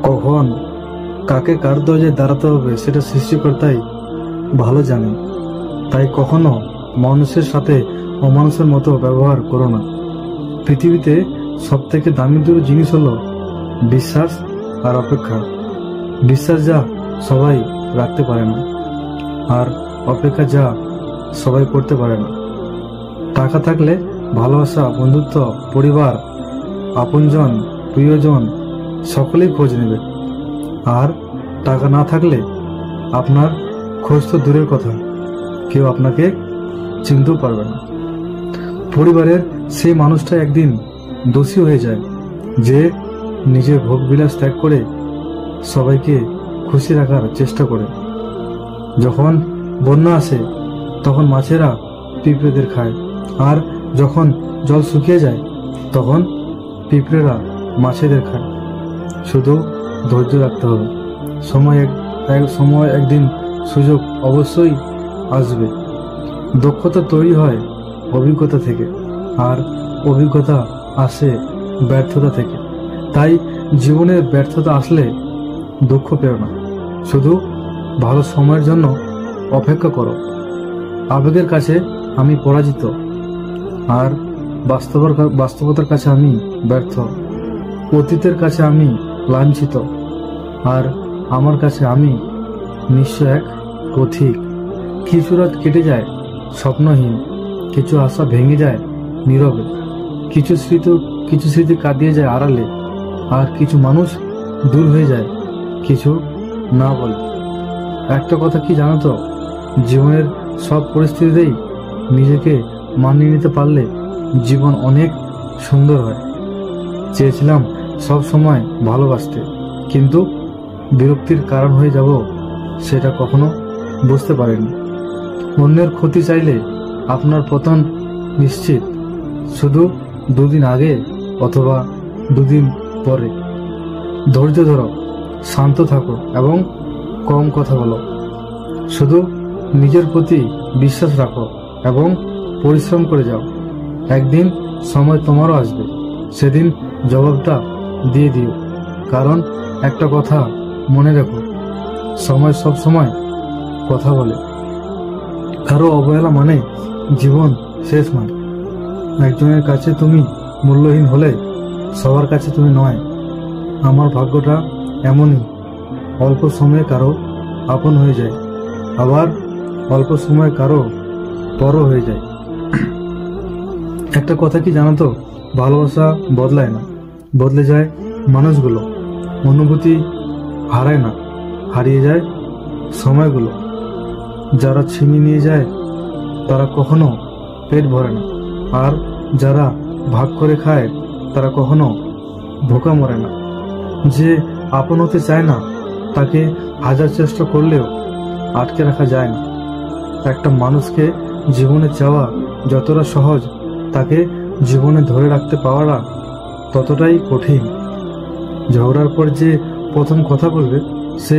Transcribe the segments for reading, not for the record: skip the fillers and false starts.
কখন কাকে কার দরজায় দাঁড়াতে হবে সেটা সৃষ্টিকর্তাই ভালো জানে। তাই কখনো মানুষের সাথে অমানুষের মতো ব্যবহার করো না। পৃথিবীতে সব থেকে দামি দুটো জিনিস হলো বিশ্বাস আর অপেক্ষা। বিশ্বাস যা সবাই রাখতে পারে না, আর অপেক্ষা যা সবাই করতে পারে না। টাকা থাকলে ভালোবাসা, বন্ধুত্ব, পরিবার, আপনজন, প্রিয়জন সকলেই খোঁজ নেবে। আর টাকা না থাকলে আপনার খোঁজ তো দূরের কথা, কেউ আপনাকে চিনতেও পারবে না। পরিবারের সেই মানুষটা একদিন দোষী হয়ে যায় যে নিজের ভোগবিলাস ত্যাগ করে সবাইকে খুশি রাখার চেষ্টা করে। যখন বন্যা আসে তখন মাছেরা পিঁপড়েদের খায়, আর যখন জল শুকিয়ে যায় তখন পিঁপড়েরা মাছেদের খায়। শুধু ধৈর্য রাখতে হবে। সময় একদিন সুযোগ অবশ্যই আসবে। দক্ষতা তৈরি হয় অভিজ্ঞতা থেকে, আর অভিজ্ঞতা আসে ব্যর্থতা থেকে। তাই জীবনের ব্যর্থতা আসলে দুঃখ পেও না, শুধু ভালো সময়ের জন্য অপেক্ষা করো। আবেগের কাছে আমি পরাজিত, আর বাস্তবতার কাছে আমি ব্যর্থ। অতীতের কাছে আমি লাঞ্ছিত, আর আমার কাছে আমি নিশ্চয় এক পথিক। কিছু রাত কেটে যায় স্বপ্নহীন, কিছু আশা ভেঙে যায় নীরবে, কিছু স্মৃতি কাঁদিয়ে যায় আড়ালে, আর কিছু মানুষ দূর হয়ে যায় কিছু না বলে। একটা কথা কি জানো তো, জীবনের সব পরিস্থিতিতেই নিজেকে মানিয়ে নিতে পারলে জীবন অনেক সুন্দর হয়। চেয়েছিলাম সব সময় ভালোবাসতে, কিন্তু বিরক্তির কারণ হয়ে যাব সেটা কখনো বুঝতে পারিনি। অন্যের ক্ষতি চাইলে আপনার পতন নিশ্চিত, শুধু দুদিন আগে অথবা দুদিন পরে। ধৈর্য ধরো, শান্ত থাকো এবং কম কথা বলো। শুধু নিজের প্রতি বিশ্বাস রাখো এবং পরিশ্রম করে যাও। একদিন সময় তোমারও আসবে, সেদিন জবাবটা দিয়ে দিও। কারণ একটা কথা মনে রেখো, সময় সব সময় কথা বলে। কারো অবহেলা মানে জীবন শেষ নয়। একজনের কাছে তুমি মূল্যহীন হলে সবার কাছে তুমি নয়। আমার ভাগ্যটা এমনই, অল্প সময়ে কারো আপন হয়ে যায়, আবার অল্প সময়ে কারো পরও হয়ে যায়। একটা কথা কি জানো তো, ভালোবাসা বদলায় না, বদলে যায় মানুষগুলো। অনুভূতি হারায় না, হারিয়ে যায় সময়গুলো। যারা ছিনিয়ে নিয়ে যায় তারা কখনো পেট ভরে না, আর যারা ভাগ করে খায় তারা কখনো ভোকা মরে না। যে আপন হতে চায় না তাকে হাজার চেষ্টা করলেও আটকে রাখা যায় না। একটা মানুষকে জীবনে চাওয়া যতটা সহজ, তাকে জীবনে ধরে রাখতে পাওয়াটা ততটাই কঠিন। ঝগড়ার পর যে প্রথম কথা বলবে সে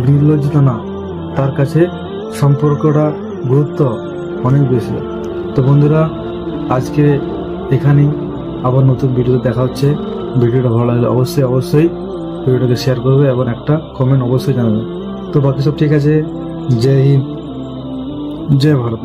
নির্লজ্জিত না, তার কাছে সম্পর্কটা গুরুত্ব অনেক বেশি। তো বন্ধুরা, আজকে এখানেই, আবার নতুন ভিডিও দেখা হচ্ছে। ভিডিওটা ভালো লাগলে অবশ্যই ভিডিওটাকে শেয়ার করবে এবং একটা কমেন্ট অবশ্যই জানাবে। তো বাকি সব ঠিক আছে। জয় হিন্দ, জয় ভারত।